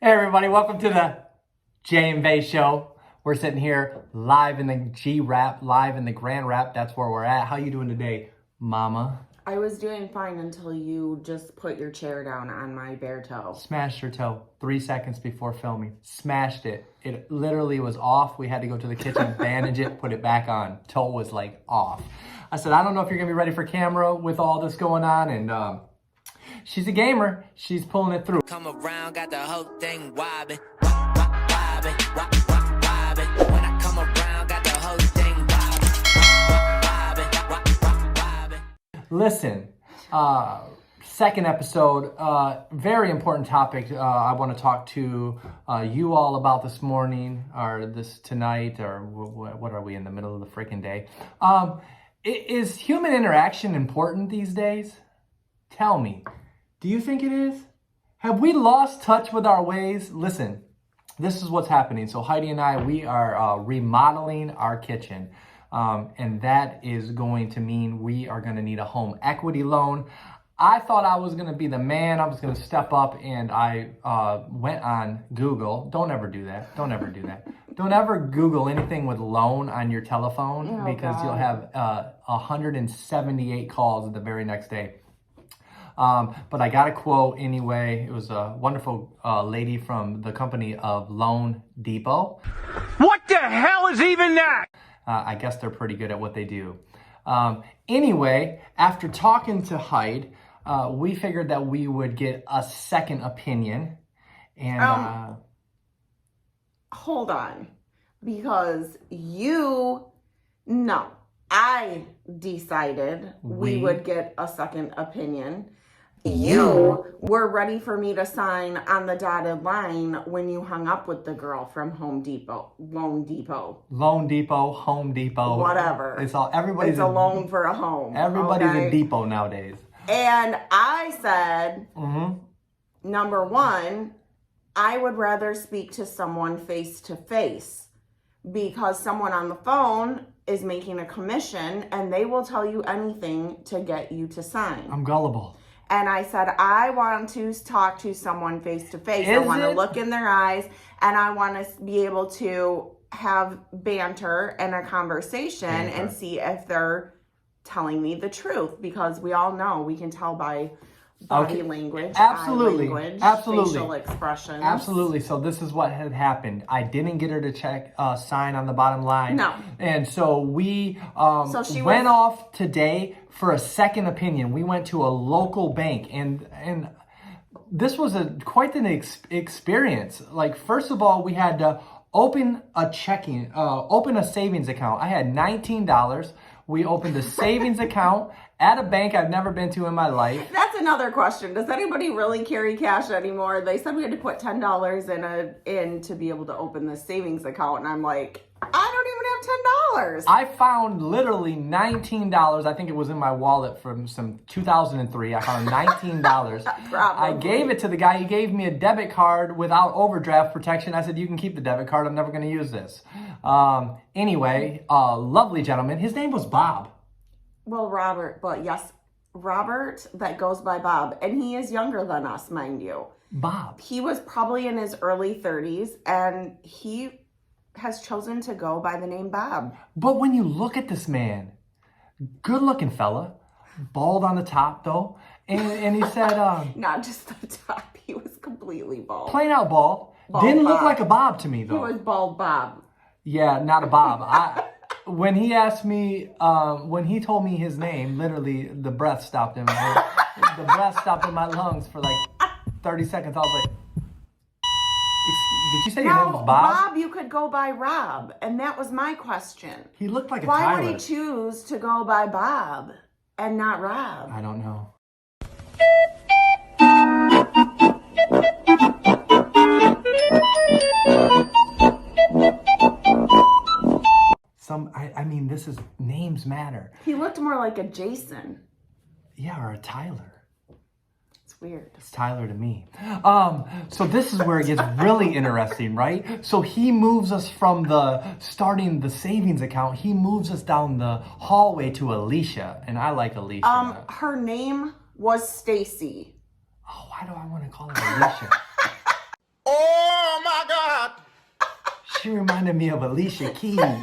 Hey everybody, welcome to the j&BAE show. We're sitting here live in the G-Rap, live in the Grand Rap. That's where we're at. How you doing today, mama? I was doing fine until you just put your chair down on my bare toe. Smashed her toe 3 seconds before filming. Smashed it. It literally was off. We had to go to the kitchen, bandage it, put it back on. Toe was like off. I said, I don't know if you're gonna be ready for camera with all this going on, and she's a gamer. She's pulling it through. Come around, got the whole thing wobbin', wobbin', wobbin'. When I come around, got the whole thing wobbin'. Listen, second episode, very important topic I want to talk to you all about this morning, or this tonight, or what are we in the middle of the freaking day? Is human interaction important these days? Tell me. Do you think it is? Have we lost touch with our ways? Listen, this is what's happening. So Heidi and I, we are remodeling our kitchen. And that is going to mean we are going to need a home equity loan. I thought I was going to be the man. I was going to step up, and I went on Google. Don't ever do that. Don't ever do that. Don't ever Google anything with loan on your telephone, because you'll have 178 calls the very next day. But I got a quote anyway. It was a wonderful lady from the company of Loan Depot. What the hell is even that? I guess they're pretty good at what they do. Anyway, after talking to Hyde, we figured that we would get a second opinion. And hold on, because I decided we would get a second opinion. You were ready for me to sign on the dotted line when you hung up with the girl from Loan Depot, Home Depot, whatever. It's all everybody's. It's a loan for a home. Everybody's a depot nowadays. And I said, number one, I would rather speak to someone face to face, because someone on the phone is making a commission and they will tell you anything to get you to sign. I'm gullible. And I said, I want to talk to someone face to face. I want to look in their eyes, and I want to be able to have banter and a conversation and see if they're telling me the truth, because we all know we can tell by body language, absolutely, eye language, absolutely, facial expressions. Absolutely. So this is what had happened. I didn't get her to sign on the bottom line. No. And so we went off today for a second opinion. We went to a local bank, and this was quite an experience. Like, first of all, we had to open a savings account. I had $19. We opened a savings account at a bank I've never been to in my life. That's another question. Does anybody really carry cash anymore? They said we had to put $10 in to be able to open the savings account, and I'm like, I don't even have $10. I found literally $19. I think it was in my wallet from some 2003. I found $19. I gave it to the guy. He gave me a debit card without overdraft protection. I said, you can keep the debit card. I'm never going to use this. Anyway, lovely gentleman. His name was Bob. Well, Robert, but yes, Robert, that goes by Bob. And he is younger than us, mind you. Bob. He was probably in his early 30s, and he has chosen to go by the name Bob. But when you look at this man, good looking fella, bald on the top though, and he said, not just the top, he was completely bald. Plain out bald. Didn't look like a Bob to me though. He was bald Bob. Yeah, not a Bob. When he asked me, when he told me his name, literally the breath stopped in my lungs for like 30 seconds. I was like, did you say your name was Bob? Bob, you could go by Rob, and that was my question. He looked like a Why Tyler. would he choose to go by Bob and not Rob? I don't know. I mean, this is, names matter. He looked more like a Jason. Yeah, or a Tyler. It's weird. It's Tyler to me. So this is where it gets really interesting, right? So he moves us from starting the savings account. He moves us down the hallway to Alicia, and I like Alicia. Her name was Stacy. Oh, why do I want to call her Alicia? Oh! She reminded me of Alicia Keys. No,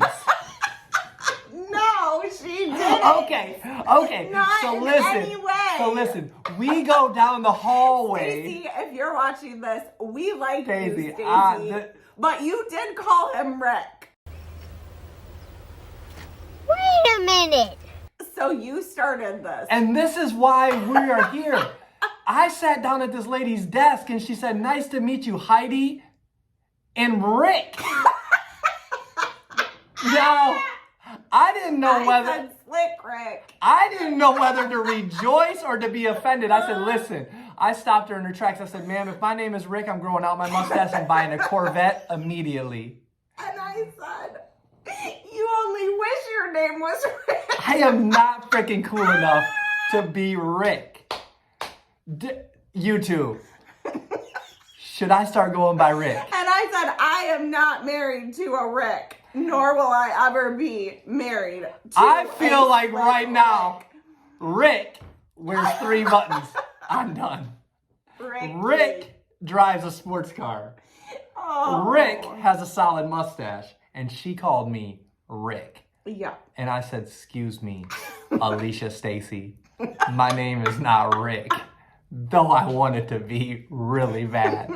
she didn't. Okay. Not so in listen. any way. So listen. We go down the hallway. Stacey, if you're watching this, we like Stacey, you, Stacey. But you did call him Rick. Wait a minute. So you started this. And this is why we are here. I sat down at this lady's desk and she said, "Nice to meet you, Heidi and Rick." Now, I didn't know I said Slick Rick. I didn't know whether to rejoice or to be offended. I said, "Listen," I stopped her in her tracks. I said, "Ma'am, if my name is Rick, I'm growing out my mustache and buying a Corvette immediately." And I said, "You only wish your name was Rick." I am not freaking cool enough to be Rick. YouTube. Should I start going by Rick? And I said, "I am not married to a Rick, nor will I ever be married to I feel a like Slick right now, Rick. Rick wears 3 buttons. I'm done. Rick. Rick drives a sports car. Oh. Rick has a solid mustache. And she called me Rick. Yeah. And I said, "Excuse me, Alicia Stacy. My name is not Rick. Though I want it to be really bad."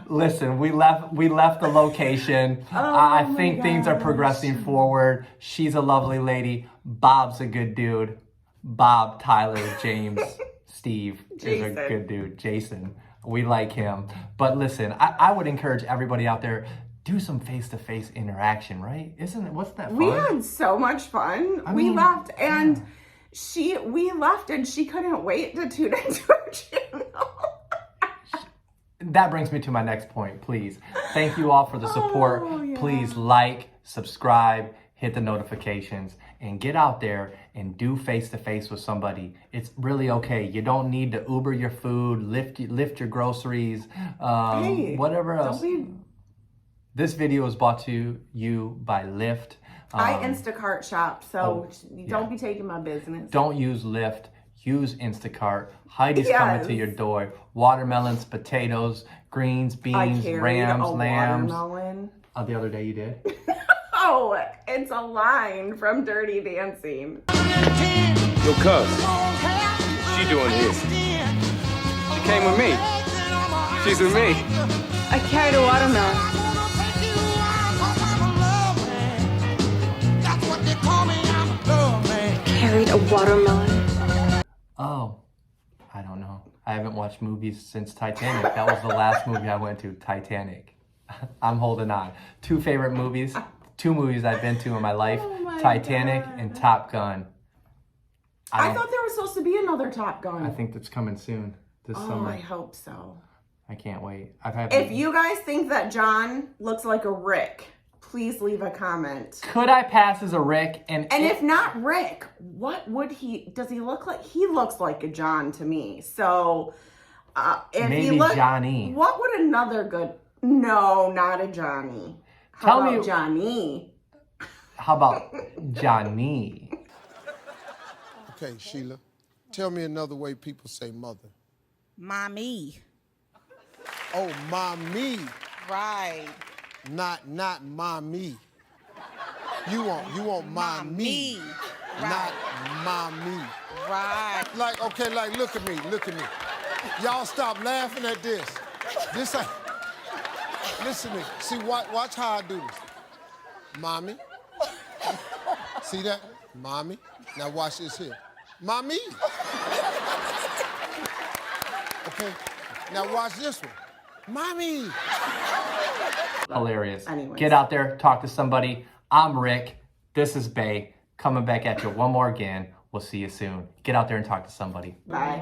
Listen, we left the location. I think things are progressing forward. She's a lovely lady. Bob's a good dude. Bob, Tyler, James, Steve is a good dude. Jason, we like him. But listen, I would encourage everybody out there, do some face-to-face interaction, right? Wasn't that fun? We had so much fun. We left and she couldn't wait to tune into our channel. That brings me to my next point, please. Thank you all for the support. Please like, subscribe, hit the notifications, and get out there and do face-to-face with somebody. It's really okay. You don't need to Uber your food, lift your groceries, whatever else. This video is brought to you by Lyft. I Instacart shop, so don't be taking my business. Don't use Lyft. Use Instacart. Heidi's coming to your door. Watermelons, potatoes, greens, beans, rams, lambs. Watermelon. The other day you did? Oh, it's a line from Dirty Dancing. Yo, cuz, what's she doing here? She came with me. She's with me. I carried a watermelon. Carried a watermelon. Oh, I don't know. I haven't watched movies since Titanic. That was the last movie I went to, Titanic. I'm holding on. 2 favorite movies, 2 movies I've been to in my life, Titanic and Top Gun. I thought there was supposed to be another Top Gun. I think that's coming soon this summer. I hope so. I can't wait. If you guys think that John looks like a Rick, please leave a comment. Could I pass as a Rick? And if not Rick, what would does he look like? He looks like a John to me. So if maybe Johnny. What would another good? No, not a Johnny. How about Johnny? How about Johnny? Okay, Sheila, tell me another way people say mother. Mommy. Oh, mommy. Right. Not mommy. You want mommy. Right. Not mommy. Right. Like, okay, like, look at me. Y'all stop laughing at this. This ain't, listen to me. See, watch how I do this. Mommy. See that? Mommy. Now watch this here. Mommy. Okay, now watch this one. Mommy. Hilarious. Anyways. Get out there, talk to somebody. I'm Rick. This is BAE. Coming back at you one more again. We'll see you soon. Get out there and talk to somebody. Bye.